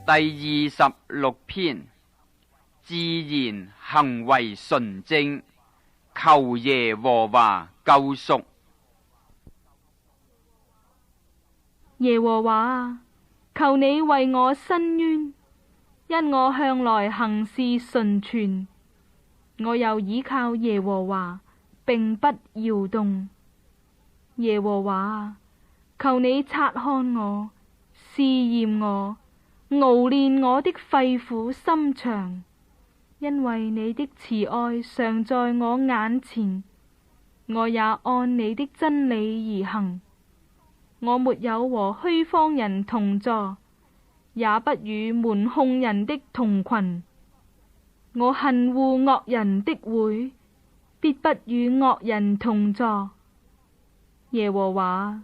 第26篇，自然行為純正，求耶和華救贖。耶和華啊，求你為我伸冤，因我向來行事純全，我又倚靠耶和華，並不搖動。耶和華啊，求你察看我，試驗我，熬煉我的肺腑心腸，因為你的慈愛常在我眼前，我也按你的真理而行。我沒有和虛謊人同坐，也不與瞞哄人的同群。我恨惡惡人的會，必不與惡人同坐。耶和華，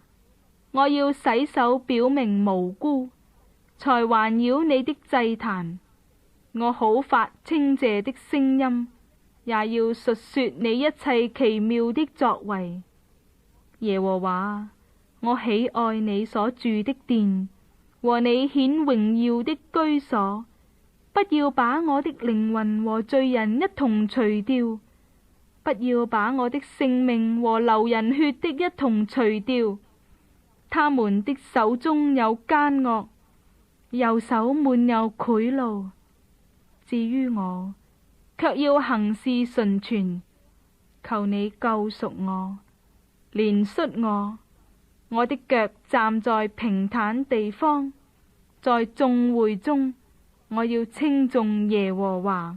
我要洗手表明無辜，才環繞你的祭壇。我好發稱謝的聲音，也要述說你一切奇妙的作為。耶和華，我喜愛你所住的殿，和你顯榮耀的居所。不要把我的靈魂和罪人一同除掉，不要把我的性命和流人血的一同除掉。他們的手中有奸惡，右手滿有賄賂。至於我，卻要行事純全。求你救贖我，憐恤我。我的腳站在平坦地方，在眾會中，我要稱頌耶和華。